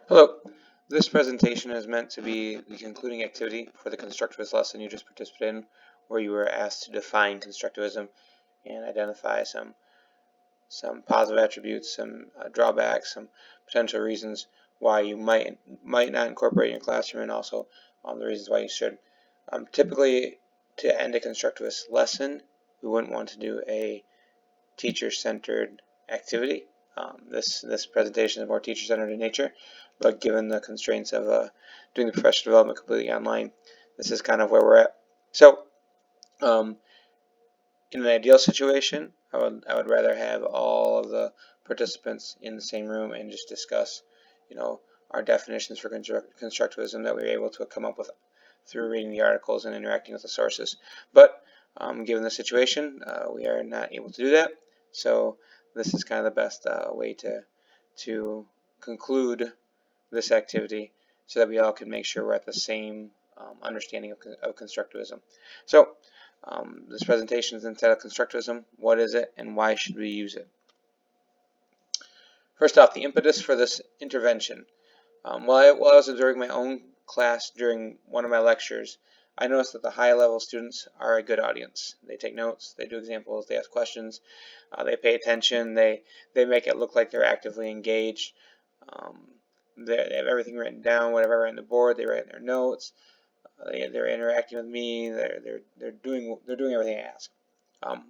Hello. This presentation is meant to be the concluding activity for the constructivist lesson you just participated in, where you were asked to define constructivism and identify some positive attributes, some drawbacks, some potential reasons why you might not incorporate in your classroom, and also the reasons why you should. Typically, to end a constructivist lesson, we wouldn't want to do a teacher-centered activity. This presentation is more teacher-centered in nature, but given the constraints of doing the professional development completely online, this is kind of where we're at. So, in an ideal situation, I would rather have all of the participants in the same room and just discuss, our definitions for constructivism that we were able to come up with through reading the articles and interacting with the sources. But given the situation, we are not able to do that. So this is kind of the best way to conclude this activity so that we all can make sure we're at the same understanding of constructivism. So this presentation is entitled Constructivism. What is it and why should we use it? First off, the impetus for this intervention. While I was observing my own class during one of my lectures, I noticed that the high-level students are a good audience. They take notes, they do examples, they ask questions, they pay attention, they make it look like they're actively engaged. They have everything written down, whatever I write on the board, they write in their notes. They're interacting with me. They're doing everything I ask.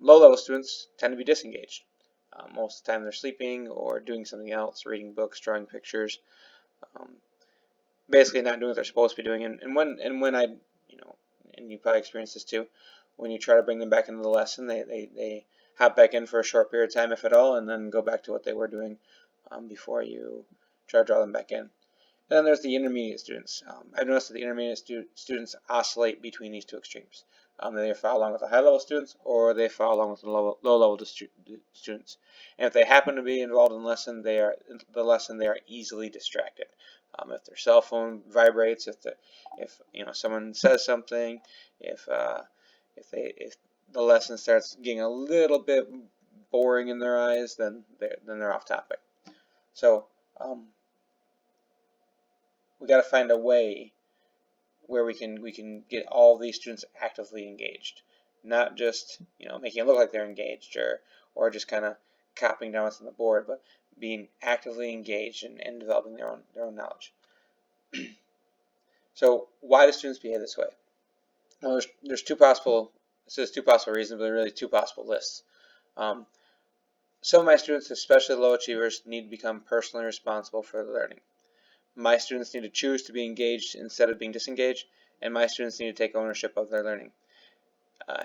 Low-level students tend to be disengaged. Most of the time they're sleeping or doing something else, reading books, drawing pictures, basically not doing what they're supposed to be doing. And when I, and you probably experienced this too, when you try to bring them back into the lesson, they hop back in for a short period of time, if at all, and then go back to what they were doing before you try to draw them back in. And then there's the intermediate students. I've noticed that the intermediate students oscillate between these two extremes. They either follow along with the high-level students or they follow along with the low-level students. And if they happen to be involved in the lesson, they are easily distracted. If their cell phone vibrates, if someone says something, if the lesson starts getting a little bit boring in their eyes, then they're off topic. So we got to find a way where we can get all these students actively engaged, not just making it look like they're engaged or just kind of copying down what's on the board, but being actively engaged and developing their own knowledge. So why do students behave this way? Well, there's two possible reasons, but really two possible lists. Some of my students, especially low achievers, need to become personally responsible for their learning. My students need to choose to be engaged instead of being disengaged, and my students need to take ownership of their learning.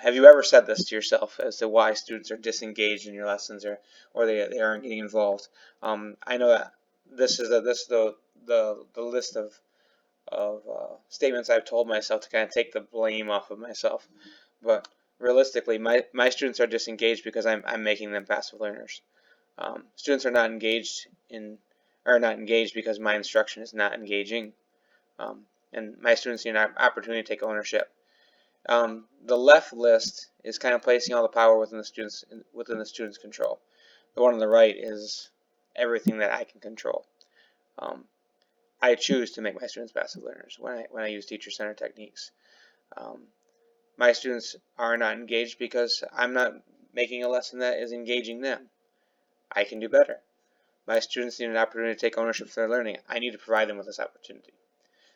Have you ever said this to yourself as to why students are disengaged in your lessons or they aren't getting involved? I know that this is the list of statements I've told myself to kind of take the blame off of myself. But realistically, my students are disengaged because I'm making them passive learners. Students are not engaged because my instruction is not engaging, and my students need an opportunity to take ownership. The left list is kind of placing all the power within the student's control. The one on the right is everything that I can control. I choose to make my students passive learners when I use teacher-centered techniques. My students are not engaged because I'm not making a lesson that is engaging them. I can do better. My students need an opportunity to take ownership for their learning. I need to provide them with this opportunity.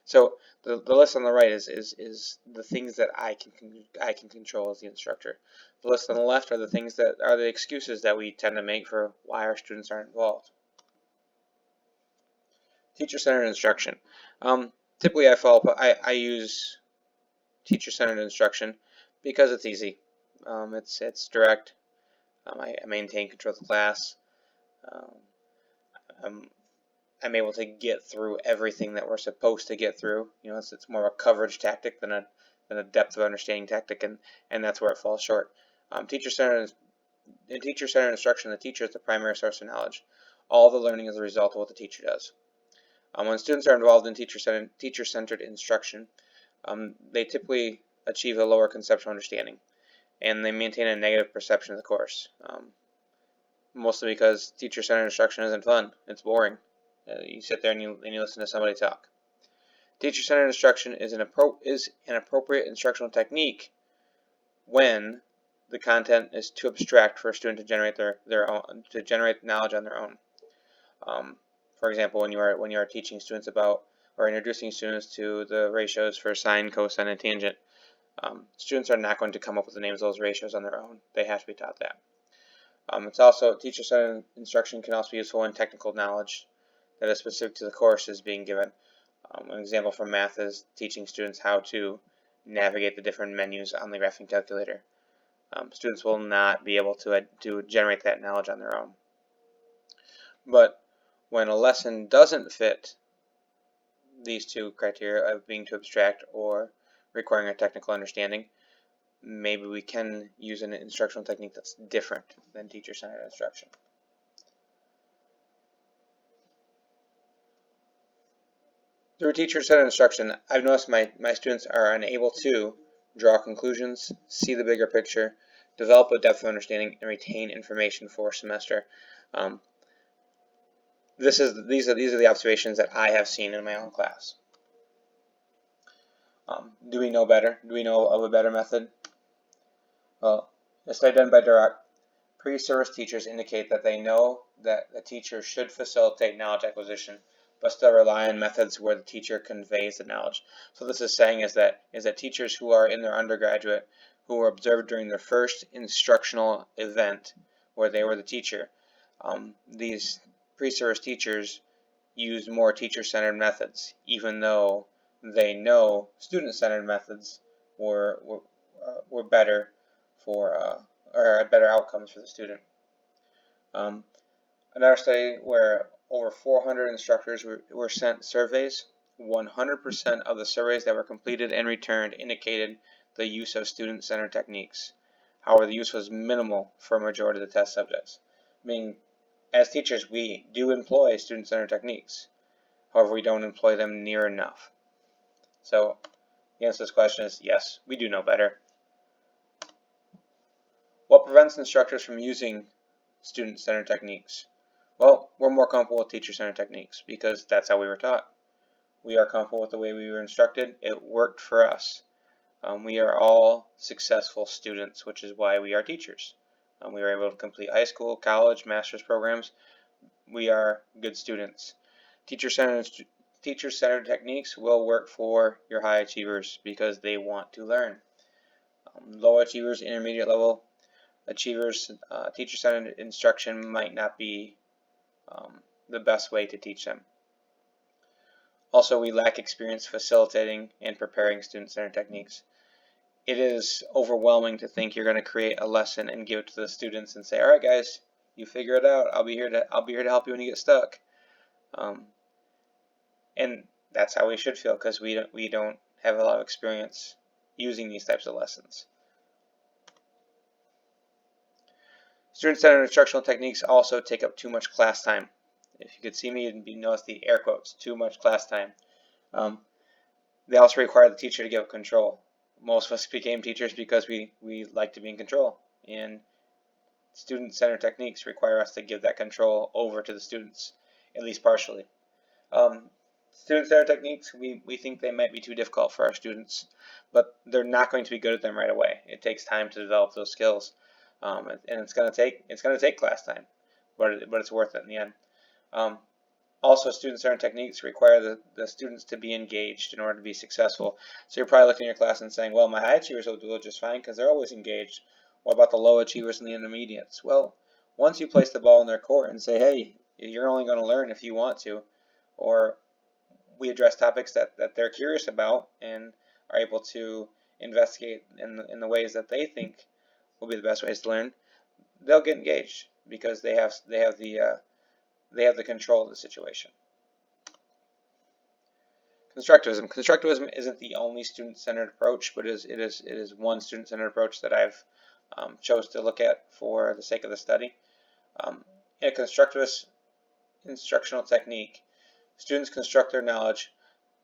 So the list on the right is the things that I can control as the instructor. The list on the left are the things that are the excuses that we tend to make for why our students aren't involved. Teacher-centered instruction. Typically, I use teacher-centered instruction because it's easy. It's direct. I maintain control of the class. I'm able to get through everything that we're supposed to get through. It's more of a coverage tactic than a depth of understanding tactic, and that's where it falls short. Teacher-centered instruction, the teacher is the primary source of knowledge. All the learning is a result of what the teacher does. When students are involved in teacher-centered instruction, they typically achieve a lower conceptual understanding, and they maintain a negative perception of the course, mostly because teacher-centered instruction isn't fun. It's boring. You sit there and you listen to somebody talk. Teacher-centered instruction is an appropriate instructional technique when the content is too abstract for a student to generate generate knowledge on their own. For example, when you are teaching students about or introducing students to the ratios for sine, cosine, and tangent, students are not going to come up with the names of those ratios on their own. They have to be taught that. It's also teacher-centered instruction can also be useful in technical knowledge that is specific to the course is being given. An example from math is teaching students how to navigate the different menus on the graphing calculator. Students will not be able to generate that knowledge on their own. But when a lesson doesn't fit these two criteria of being too abstract or requiring a technical understanding, maybe we can use an instructional technique that's different than teacher-centered instruction. Through teacher-centered instruction, I've noticed my students are unable to draw conclusions, see the bigger picture, develop a depth of understanding, and retain information for a semester. These are the observations that I have seen in my own class. Do we know better? Do we know of a better method? Well, a study done by Dirac, pre-service teachers indicate that they know that the teacher should facilitate knowledge acquisition, but still rely on methods where the teacher conveys the knowledge. So this is saying is that teachers who are in their undergraduate, who were observed during their first instructional event where they were the teacher, these pre-service teachers use more teacher-centered methods, even though they know student-centered methods were better for or had better outcomes for the student. Another study where over 400 instructors were sent surveys, 100% of the surveys that were completed and returned indicated the use of student-centered techniques. However, the use was minimal for a majority of the test subjects, meaning as teachers we do employ student-centered techniques. However, we don't employ them near enough. So the answer to this question is yes, we do know better. What prevents instructors from using student-centered techniques? Well, we're more comfortable with teacher-centered techniques because that's how we were taught. We are comfortable with the way we were instructed. It worked for us. We are all successful students, which is why we are teachers. We were able to complete high school, college, master's programs. We are good students. Teacher-centered techniques will work for your high achievers because they want to learn. Low achievers, intermediate level achievers, teacher-centered instruction might not be the best way to teach them. Also, we lack experience facilitating and preparing student-centered techniques. It is overwhelming to think you're going to create a lesson and give it to the students and say, "All right, guys, you figure it out. I'll be here to help you when you get stuck." And that's how we should feel because we don't have a lot of experience using these types of lessons. Student-centered instructional techniques also take up too much class time. If you could see me, you'd notice the air quotes, too much class time. They also require the teacher to give up control. Most of us became teachers because we like to be in control, and student-centered techniques require us to give that control over to the students, at least partially. Student-centered techniques, we think they might be too difficult for our students, but they're not going to be good at them right away. It takes time to develop those skills, and it's going to take class time, but it's worth it in the end. Also, student-centered techniques require the students to be engaged in order to be successful. So you're probably looking at your class and saying, well, my high achievers will do just fine because they're always engaged. What about the low achievers and the intermediates? Well, once you place the ball in their court and say, hey, you're only going to learn if you want to, or we address topics that they're curious about and are able to investigate in the ways that they think will be the best ways to learn, they'll get engaged because they have the control of the situation. Constructivism. Constructivism isn't the only student-centered approach, but it is one student-centered approach that I've chose to look at for the sake of the study. In a constructivist instructional technique, students construct their knowledge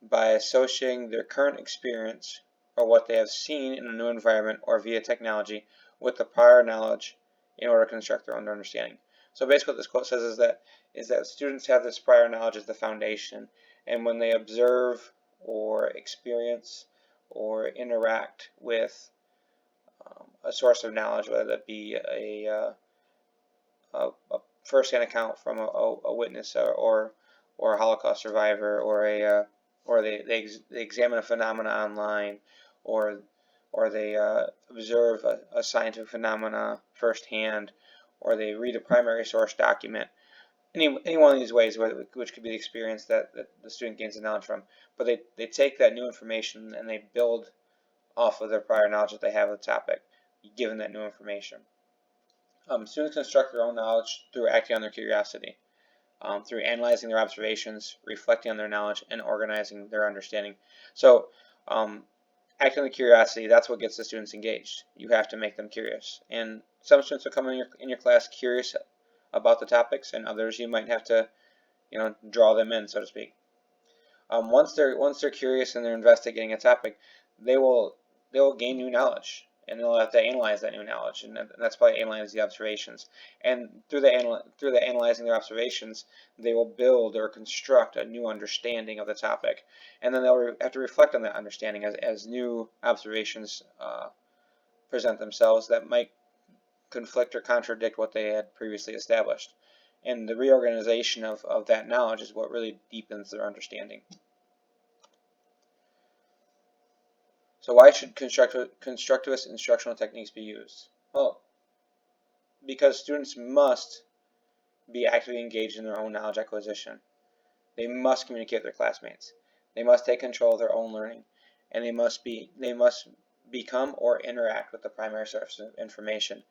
by associating their current experience or what they have seen in a new environment or via technology with the prior knowledge in order to construct their own understanding. So basically what this quote says is that students have this prior knowledge as the foundation, and when they observe or experience or interact with a source of knowledge, whether that be a first-hand account from a witness or a Holocaust survivor, or they examine a phenomena online, or they observe a scientific phenomena firsthand, or they read a primary source document. Any one of these ways, which could be the experience that the student gains the knowledge from, but they take that new information and they build off of their prior knowledge that they have of the topic, given that new information. Students construct their own knowledge through acting on their curiosity, through analyzing their observations, reflecting on their knowledge, and organizing their understanding. So, acting on the curiosity, that's what gets the students engaged. You have to make them curious. And some students will come in your class curious about the topics, and others you might have to, draw them in, so to speak. Once they're curious and they're investigating a topic, they will gain new knowledge, and they'll have to analyze that new knowledge, and that's probably analyze the observations. And through the analyzing their observations, they will build or construct a new understanding of the topic, and then they'll have to reflect on that understanding as new observations present themselves that might conflict or contradict what they had previously established. And the reorganization of that knowledge is what really deepens their understanding. So why should constructivist instructional techniques be used? Well, because students must be actively engaged in their own knowledge acquisition. They must communicate with their classmates. They must take control of their own learning, and they must become or interact with the primary source of information.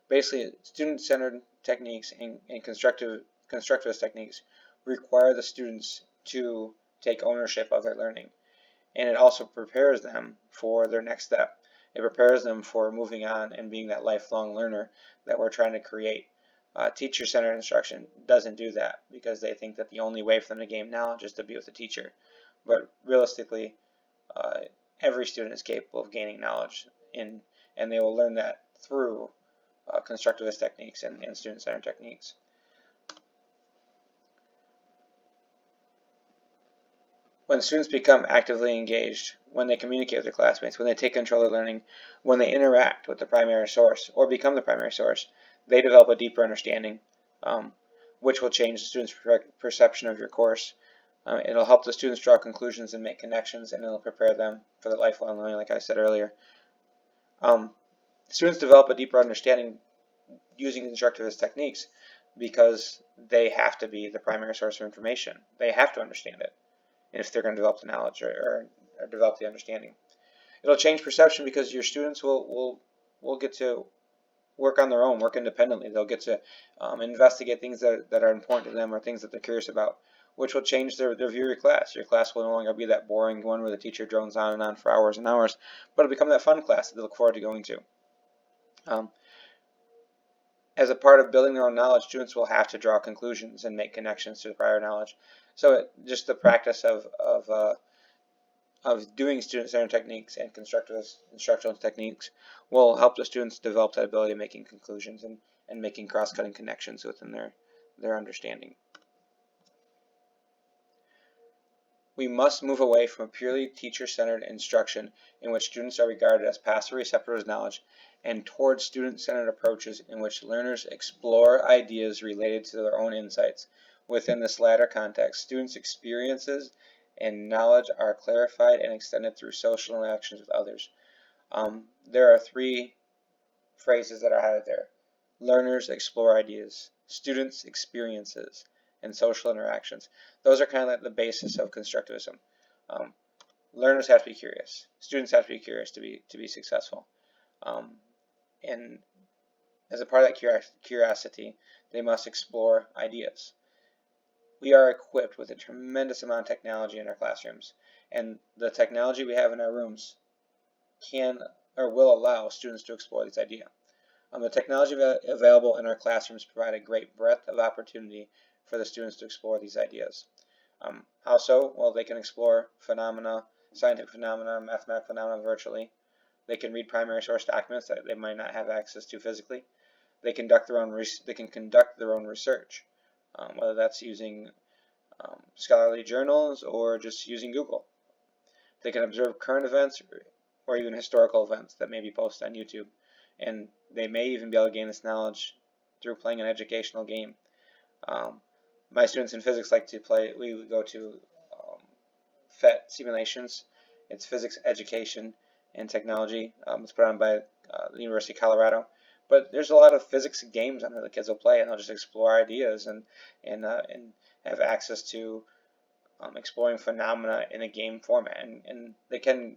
Basically, student-centered techniques and constructivist techniques require the students to take ownership of their learning, and it also prepares them for their next step. It prepares them for moving on and being that lifelong learner that we're trying to create. Teacher-centered instruction doesn't do that because they think that the only way for them to gain knowledge is to be with the teacher. But realistically, every student is capable of gaining knowledge, and they will learn that through constructivist techniques and student-centered techniques. When students become actively engaged, when they communicate with their classmates, when they take control of learning, when they interact with the primary source or become the primary source, they develop a deeper understanding, which will change the student's perception of your course. It'll help the students draw conclusions and make connections, and it'll prepare them for the lifelong learning, like I said earlier. Students develop a deeper understanding using constructivist techniques because they have to be the primary source of information. They have to understand it if they're going to develop the knowledge or develop the understanding. It'll change perception because your students will get to work on their own, work independently. They'll get to investigate things that are important to them or things that they're curious about, which will change their view of your class. Your class will no longer be that boring one where the teacher drones on and on for hours and hours, but it'll become that fun class that they look forward to going to. As a part of building their own knowledge, students will have to draw conclusions and make connections to the prior knowledge. So just the practice of doing student-centered techniques and constructivist instructional techniques will help the students develop that ability of making conclusions and making cross-cutting connections within their understanding. We must move away from a purely teacher-centered instruction in which students are regarded as passive receptors of knowledge and towards student-centered approaches in which learners explore ideas related to their own insights. Within this latter context, students' experiences and knowledge are clarified and extended through social interactions with others. There are three phrases that are added there. Learners explore ideas, students' experiences, and social interactions. Those are kind of like the basis of constructivism. Learners have to be curious. Students have to be curious to be successful. And as a part of that curiosity, they must explore ideas. We are equipped with a tremendous amount of technology in our classrooms, and the technology we have in our rooms can or will allow students to explore this idea. The technology available in our classrooms provide a great breadth of opportunity for the students to explore these ideas. How so? Well, they can explore phenomena, scientific phenomena, mathematical phenomena virtually. They can read primary source documents that they might not have access to physically. they can conduct their own research, whether that's using scholarly journals or just using Google. They can observe current events or even historical events that may be posted on YouTube, and they may even be able to gain this knowledge through playing an educational game. My students in physics like to play. We go to PhET simulations. It's physics education and technology. It's put on by the University of Colorado. But there's a lot of physics games on there the kids will play, and they'll just explore ideas and have access to exploring phenomena in a game format, and they can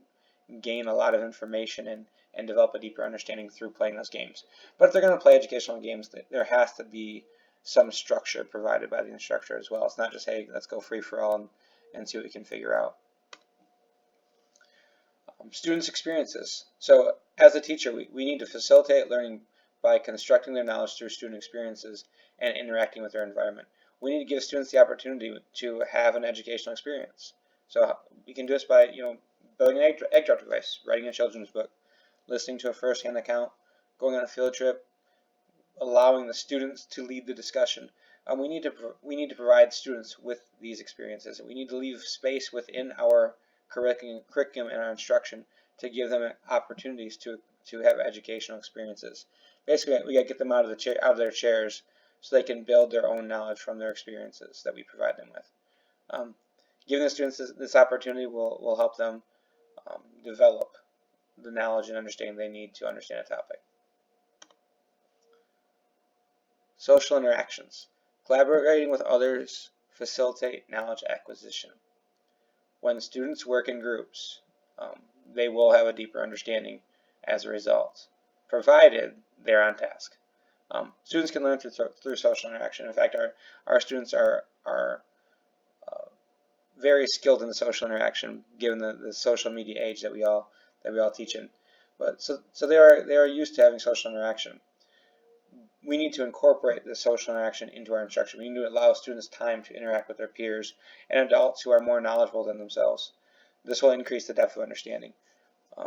gain a lot of information and develop a deeper understanding through playing those games. But if they're going to play educational games, there has to be some structure provided by the instructor as well. It's not just, hey, let's go free for all and see what we can figure out. Students' experiences. So as a teacher, we need to facilitate learning by constructing their knowledge through student experiences and interacting with their environment. We need to give students the opportunity to have an educational experience. So we can do this by, building an egg drop device, writing a children's book, listening to a first-hand account, going on a field trip, allowing the students to lead the discussion. We need to provide students with these experiences. We need to leave space within our curriculum and our instruction to give them opportunities to have educational experiences. Basically, we got to get them out of their chairs so they can build their own knowledge from their experiences that we provide them with. Giving the students this opportunity will help them develop the knowledge and understanding they need to understand a topic. Social interactions. Collaborating with others facilitate knowledge acquisition. When students work in groups, they will have a deeper understanding as a result, provided they're on task. Students can learn through social interaction. In fact, our students are very skilled in the social interaction, given the social media age that we all teach in. But so they are used to having social interaction. We need to incorporate this social interaction into our instruction. We need to allow students time to interact with their peers and adults who are more knowledgeable than themselves. This will increase the depth of understanding.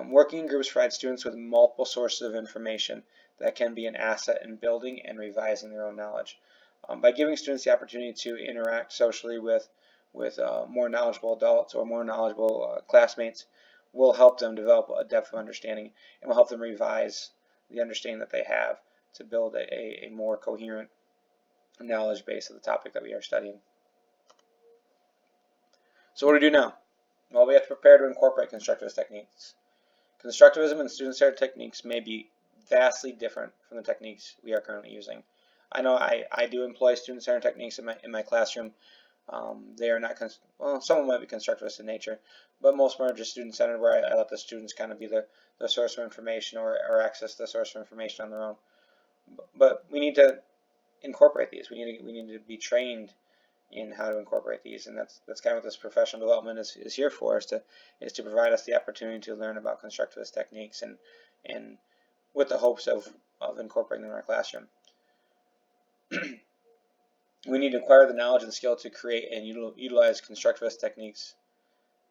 Working in groups provides students with multiple sources of information that can be an asset in building and revising their own knowledge. By giving students the opportunity to interact socially with more knowledgeable adults or more knowledgeable classmates, will help them develop a depth of understanding and will help them revise the understanding that they have to build a more coherent knowledge base of the topic that we are studying. So what do we do now? Well, we have to prepare to incorporate constructivist techniques. Constructivism and student-centered techniques may be vastly different from the techniques we are currently using. I know I do employ student-centered techniques in my classroom. They are not, some of them might be constructivist in nature, but most of them are just student-centered, where I let the students kind of be the source of information or access the source of information on their own. But we need to incorporate these. We need to be trained in how to incorporate these, and that's kind of what this professional development is here for, is to provide us the opportunity to learn about constructivist techniques and with the hopes of incorporating them in our classroom. We need to acquire the knowledge and skill to create and utilize constructivist techniques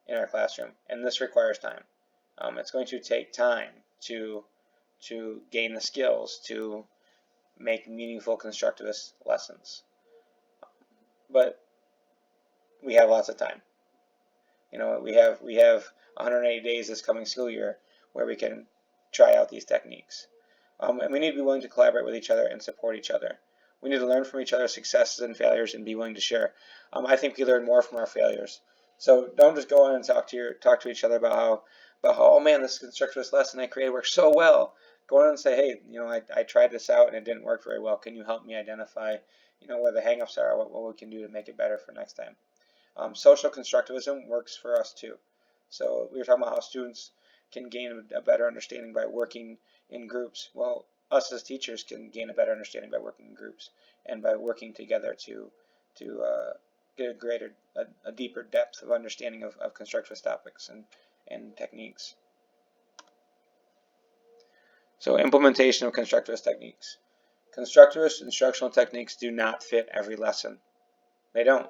in our classroom, and this requires time. It's going to take time to gain the skills to make meaningful constructivist lessons. But we have lots of time. We have 180 days this coming school year where we can try out these techniques. And we need to be willing to collaborate with each other and support each other. We need to learn from each other's successes and failures and be willing to share. I think we learn more from our failures. So don't just go on and talk to each other about how oh man, this constructivist lesson I created works so well. Go on and say, hey, I tried this out and it didn't work very well. Can you help me identify where the hangups are, what we can do to make it better for next time? Social constructivism works for us too. So we were talking about how students can gain a better understanding by working in groups. Well, us as teachers can gain a better understanding by working in groups and by working together to get a deeper depth of understanding of constructivist topics and techniques. So implementation of constructivist techniques. Constructivist instructional techniques do not fit every lesson. They don't.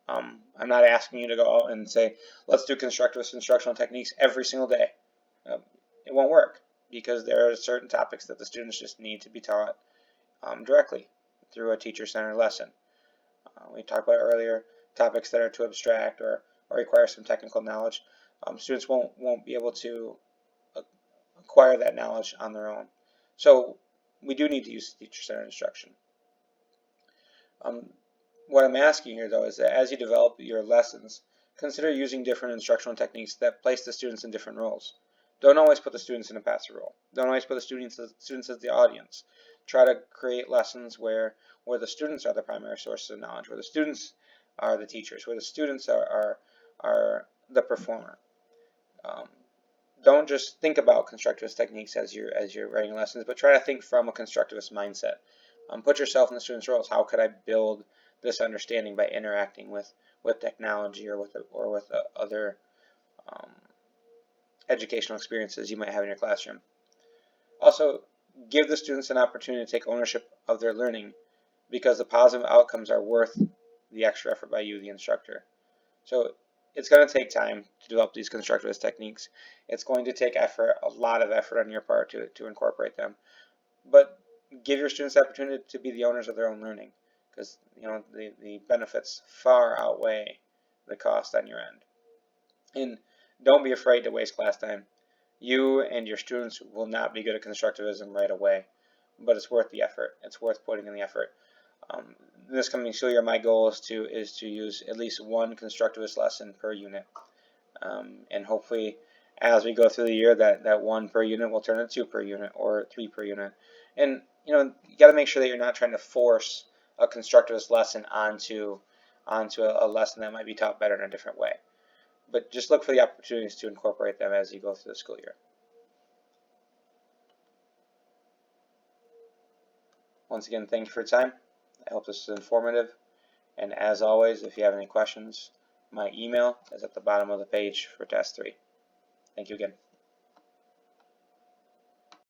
I'm not asking you to go out and say, let's do constructivist instructional techniques every single day. It won't work, because there are certain topics that the students just need to be taught directly through a teacher-centered lesson. We talked about earlier topics that are too abstract or require some technical knowledge. Students won't be able to acquire that knowledge on their own. So we do need to use teacher-centered instruction. What I'm asking here, though, is that as you develop your lessons, consider using different instructional techniques that place the students in different roles. Don't always put the students in a passive role. Don't always put the students as the audience. Try to create lessons where the students are the primary sources of knowledge, where the students are the teachers, where the students are the performer. Don't just think about constructivist techniques as you're writing lessons, but try to think from a constructivist mindset. Put yourself in the student's roles. How could I build this understanding by interacting with technology or with other educational experiences you might have in your classroom? Also, give the students an opportunity to take ownership of their learning, because the positive outcomes are worth the extra effort by you, the instructor. So it's going to take time to develop these constructivist techniques. It's going to take effort, a lot of effort on your part to incorporate them. But give your students the opportunity to be the owners of their own learning, because the benefits far outweigh the cost on your end. And don't be afraid to waste class time. You and your students will not be good at constructivism right away, but it's worth the effort. It's worth putting in the effort. This coming school year, my goal is to use at least one constructivist lesson per unit, and hopefully, as we go through the year, that one per unit will turn into 2 per unit or 3 per unit. And you got to make sure that you're not trying to force a constructivist lesson onto a lesson that might be taught better in a different way. But just look for the opportunities to incorporate them as you go through the school year. Once again, thank you for your time. I hope this is informative. And as always, if you have any questions, my email is at the bottom of the page for Task 3. Thank you again.